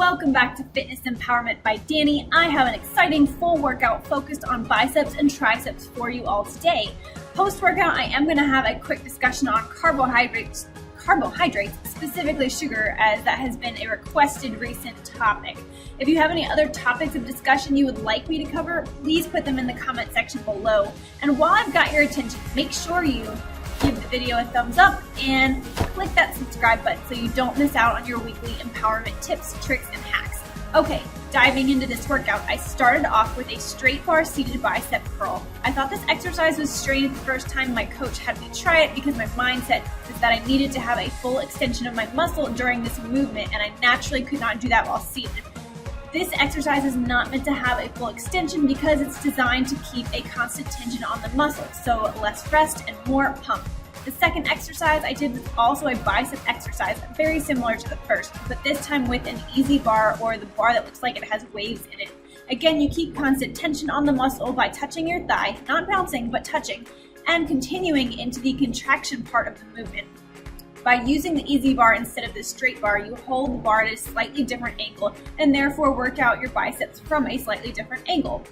Welcome back to Fitness Empowerment by Danye. I have an exciting full workout focused on biceps and triceps for you all today. Post-workout, I am going to have a quick discussion on carbohydrates, specifically sugar, as that has been a requested recent topic. If you have any other topics of discussion you would like me to cover, please put them in the comment section below. And while I've got your attention, make sure you give the video a thumbs up and click that subscribe button so you don't miss out on your weekly empowerment tips, tricks, and hacks. Okay, diving into this workout, I started off with a straight bar seated bicep curl. I thought this exercise was strange the first time my coach had me try it because my mindset is that I needed to have a full extension of my muscle during this movement, and I naturally could not do that while seated. This exercise is not meant to have a full extension because it's designed to keep a constant tension on the muscle, so less rest and more pump. The second exercise I did was also a bicep exercise, very similar to the first, but this time with an easy bar, or the bar that looks like it has waves in it. Again, you keep constant tension on the muscle by touching your thigh, not bouncing, but touching, and continuing into the contraction part of the movement. By using the easy bar instead of the straight bar, you hold the bar at a slightly different angle and therefore work out your biceps from a slightly different angle.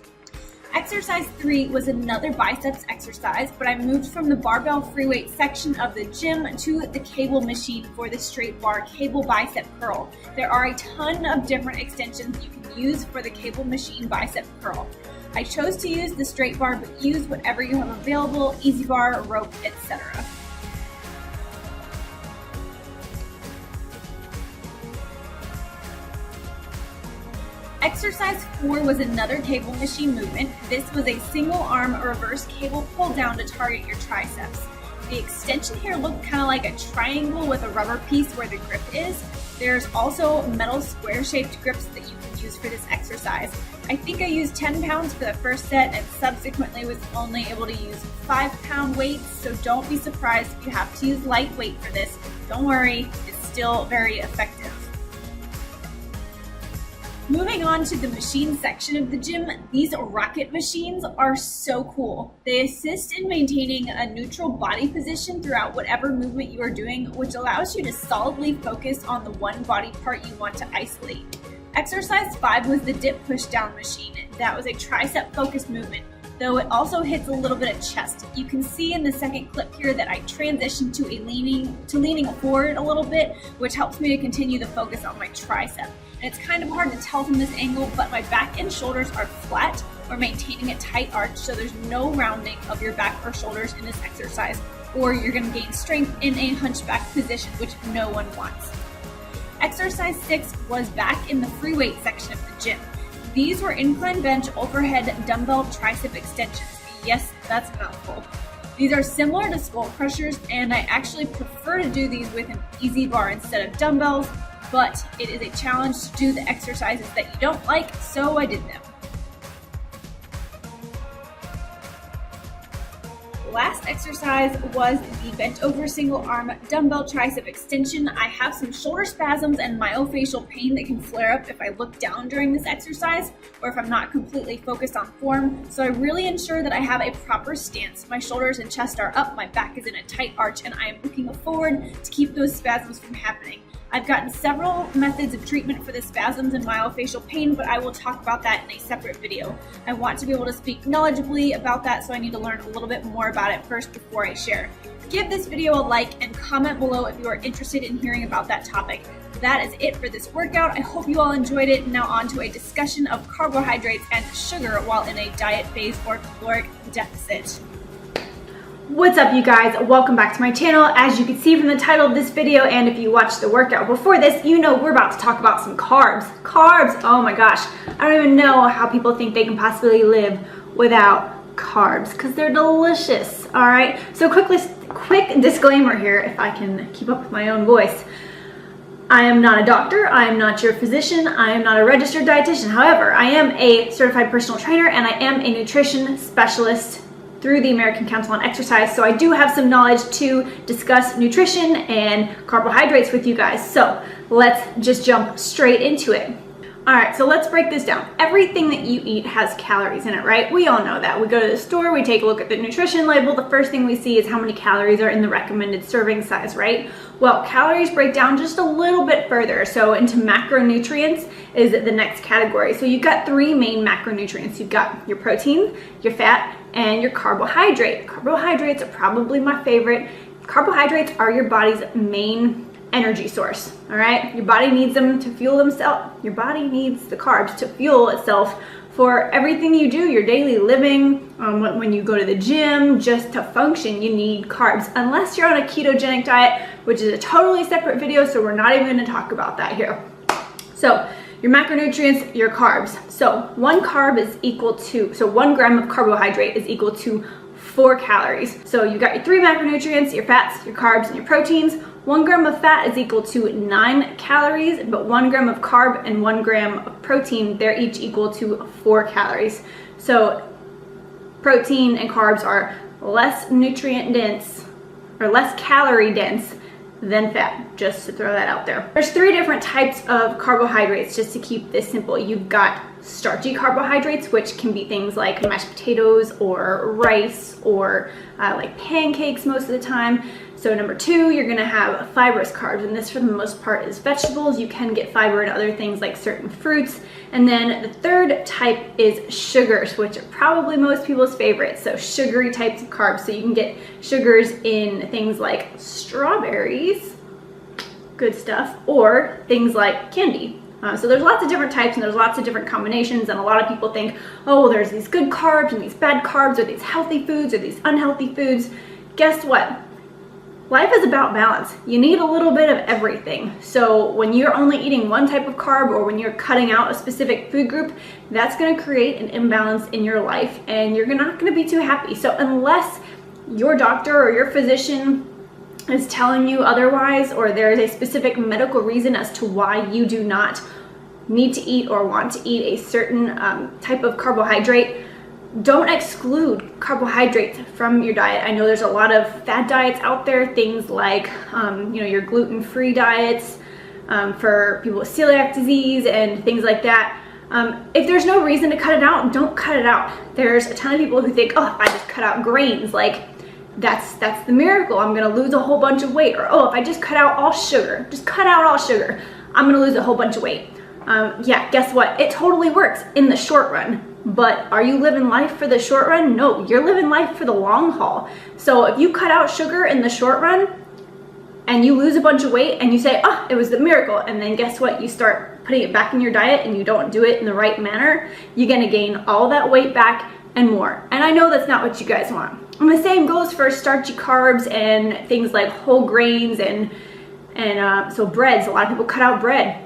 Exercise 3 was another biceps exercise, but I moved from the barbell free weight section of the gym to the cable machine for the straight bar cable bicep curl. There are a ton of different extensions you can use for the cable machine bicep curl. I chose to use the straight bar, but use whatever you have available, easy bar, rope, etc. Exercise 4 was another cable machine movement. This was a single arm reverse cable pull down to target your triceps. The extension here looked kind of like a triangle with a rubber piece where the grip is. There's also metal square shaped grips that you can use for this exercise. I think I used 10 pounds for the first set and subsequently was only able to use 5-pound weights, so don't be surprised if you have to use light weight for this. Don't worry, it's still very effective. Moving on to the machine section of the gym, these rocket machines are so cool. They assist in maintaining a neutral body position throughout whatever movement you are doing, which allows you to solidly focus on the one body part you want to isolate. Exercise 5 was the dip push down machine. That was a tricep focused movement, though it also hits a little bit of chest. You can see in the second clip here that I transitioned to leaning forward a little bit, which helps me to continue the focus on my tricep. And it's kind of hard to tell from this angle, but my back and shoulders are flat or maintaining a tight arch, so there's no rounding of your back or shoulders in this exercise, or you're going to gain strength in a hunchback position, which no one wants. Exercise 6 was back in the free weight section of the gym. These were incline bench overhead dumbbell tricep extensions. Yes, that's a mouthful. These are similar to skull crushers, and I actually prefer to do these with an easy bar instead of dumbbells, but it is a challenge to do the exercises that you don't like, so I did them. Last exercise was the bent over single arm dumbbell tricep extension. I have some shoulder spasms and myofascial pain that can flare up if I look down during this exercise or if I'm not completely focused on form, so I really ensure that I have a proper stance. My shoulders and chest are up, my back is in a tight arch, and I am looking forward to keep those spasms from happening. I've gotten several methods of treatment for the spasms and myofascial pain, but I will talk about that in a separate video. I want to be able to speak knowledgeably about that, so I need to learn a little bit more about it first before I share. Give this video a like and comment below if you are interested in hearing about that topic. That is it for this workout. I hope you all enjoyed it. Now on to a discussion of carbohydrates and sugar while in a diet phase or caloric deficit. What's up, you guys? Welcome back to my channel. As you can see from the title of this video, and if you watched the workout before this, you know we're about to talk about some carbs. Carbs, oh my gosh. I don't even know how people think they can possibly live without carbs, because they're delicious, all right? So quick disclaimer here, if I can keep up with my own voice. I am not a doctor, I am not your physician, I am not a registered dietitian. However, I am a certified personal trainer and I am a nutrition specialist through the American Council on Exercise, so I do have some knowledge to discuss nutrition and carbohydrates with you guys. So let's just jump straight into it. All right, so let's break this down. Everything that you eat has calories in it, right? We all know that. We go to the store, we take a look at the nutrition label. The first thing we see is how many calories are in the recommended serving size, right? Well, calories break down just a little bit further. So into macronutrients is the next category. So you've got three main macronutrients. You've got your protein, your fat, and your carbohydrate. Carbohydrates are probably my favorite. Carbohydrates are your body's main energy source. All right, your body needs them to fuel themselves. Your body needs the carbs to fuel itself for everything you do, your daily living, when you go to the gym, just to function, you need carbs, unless you're on a ketogenic diet, which is a totally separate video, so we're not even going to talk about that here. So your macronutrients, your carbs. So 1 gram of carbohydrate is equal to 4 calories. So you got your 3 macronutrients, your fats, your carbs, and your proteins. 1 gram of fat is equal to 9 calories, but 1 gram of carb and 1 gram of protein, they're each equal to 4 calories. So protein and carbs are less nutrient dense or less calorie dense than fat, just to throw that out there. There's 3 different types of carbohydrates, just to keep this simple. You've got starchy carbohydrates, which can be things like mashed potatoes or rice or like pancakes most of the time. So number 2, you're gonna have fibrous carbs, and this for the most part is vegetables. You can get fiber in other things like certain fruits. And then the 3rd type is sugars, which are probably most people's favorites. So sugary types of carbs. So you can get sugars in things like strawberries, good stuff, or things like candy. So there's lots of different types and there's lots of different combinations, and a lot of people think, oh, well, there's these good carbs and these bad carbs, or these healthy foods or these unhealthy foods. Guess what? Life is about balance. You need a little bit of everything. So when you're only eating one type of carb, or when you're cutting out a specific food group, that's going to create an imbalance in your life and you're not going to be too happy. So unless your doctor or your physician is telling you otherwise, or there is a specific medical reason as to why you do not need to eat or want to eat a certain type of carbohydrate, don't exclude carbohydrates from your diet. I know there's a lot of fad diets out there, things like your gluten-free diets for people with celiac disease and things like that. If there's no reason to cut it out, don't cut it out. There's a ton of people who think, oh, if I just cut out grains, like that's the miracle, I'm gonna lose a whole bunch of weight. Or, oh, if I just cut out all sugar, I'm gonna lose a whole bunch of weight. Yeah, guess what? It totally works in the short run. But are you living life for the short run? No, you're living life for the long haul. So if you cut out sugar in the short run and you lose a bunch of weight and you say, oh, it was the miracle, and then guess what? You start putting it back in your diet and you don't do it in the right manner, you're gonna gain all that weight back and more. And I know that's not what you guys want. And the same goes for starchy carbs and things like whole grains and so breads. A lot of people cut out bread.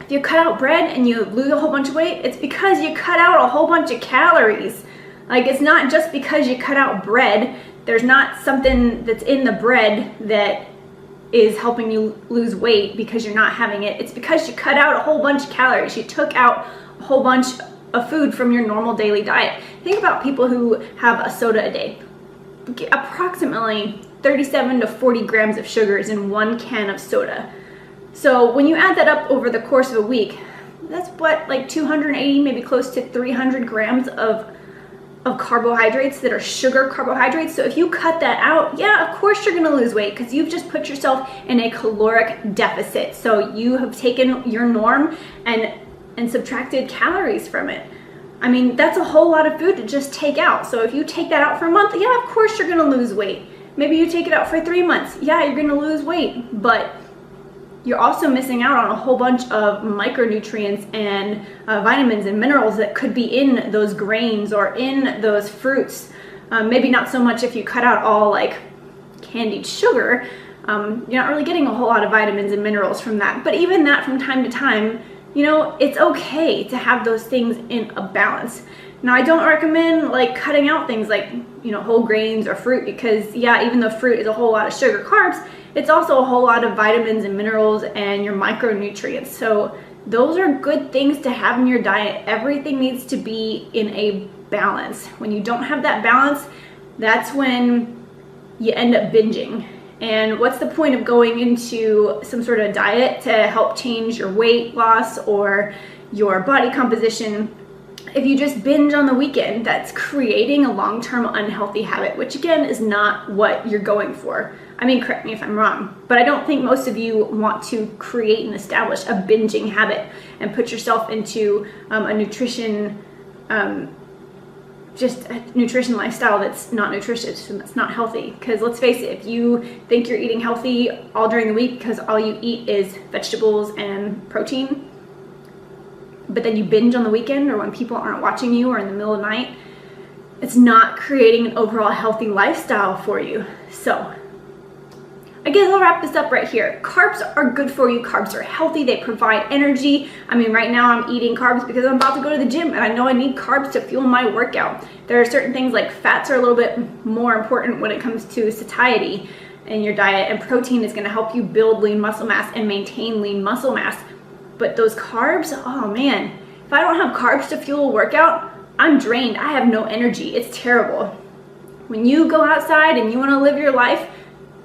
If you cut out bread and you lose a whole bunch of weight, it's because you cut out a whole bunch of calories. Like, it's not just because you cut out bread. There's not something that's in the bread that is helping you lose weight because you're not having it. It's because you cut out a whole bunch of calories. You took out a whole bunch of food from your normal daily diet. Think about people who have a soda a day. Approximately 37 to 40 grams of sugar is in 1 can of soda. So when you add that up over the course of a week, that's what, like 280, maybe close to 300 grams of carbohydrates that are sugar carbohydrates. So if you cut that out, yeah, of course you're gonna lose weight because you've just put yourself in a caloric deficit. So you have taken your norm and subtracted calories from it. I mean, that's a whole lot of food to just take out. So if you take that out for a month, yeah, of course you're gonna lose weight. Maybe you take it out for 3 months, yeah, you're gonna lose weight, but you're also missing out on a whole bunch of micronutrients and vitamins and minerals that could be in those grains or in those fruits. Maybe not so much if you cut out all like candied sugar. You're not really getting a whole lot of vitamins and minerals from that. But even that, from time to time, it's okay to have those things in a balance. Now, I don't recommend like cutting out things like, whole grains or fruit, because yeah, even though fruit is a whole lot of sugar carbs, it's also a whole lot of vitamins and minerals and your micronutrients. So those are good things to have in your diet. Everything needs to be in a balance. When you don't have that balance, that's when you end up binging. And what's the point of going into some sort of diet to help change your weight loss or your body composition. If you just binge on the weekend, that's creating a long-term unhealthy habit, which again is not what you're going for. I mean, correct me if I'm wrong, but I don't think most of you want to create and establish a binging habit and put yourself into a nutrition lifestyle that's not nutritious and that's not healthy. Because let's face it, if you think you're eating healthy all during the week because all you eat is vegetables and protein, but then you binge on the weekend or when people aren't watching you or in the middle of the night, it's not creating an overall healthy lifestyle for you. So I guess I'll wrap this up right here. Carbs are good for you. Carbs are healthy. They provide energy. I mean, right now I'm eating carbs because I'm about to go to the gym and I know I need carbs to fuel my workout. There are certain things like fats are a little bit more important when it comes to satiety in your diet, and protein is going to help you build lean muscle mass and maintain lean muscle mass. But those carbs, oh man, if I don't have carbs to fuel a workout, I'm drained. I have no energy. It's terrible. When you go outside and you want to live your life,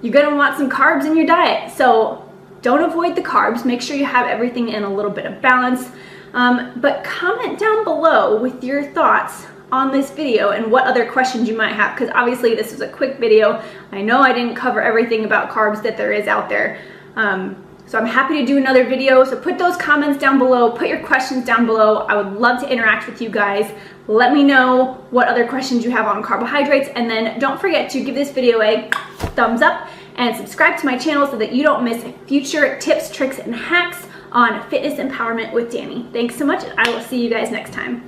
you're going to want some carbs in your diet. So don't avoid the carbs. Make sure you have everything in a little bit of balance. But comment down below with your thoughts on this video and what other questions you might have, because obviously this was a quick video. I know I didn't cover everything about carbs that there is out there. So I'm happy to do another video. So put those comments down below, put your questions down below. I would love to interact with you guys. Let me know what other questions you have on carbohydrates, and then don't forget to give this video a thumbs up and subscribe to my channel so that you don't miss future tips, tricks, and hacks on fitness empowerment with Danye. Thanks so much, and I will see you guys next time.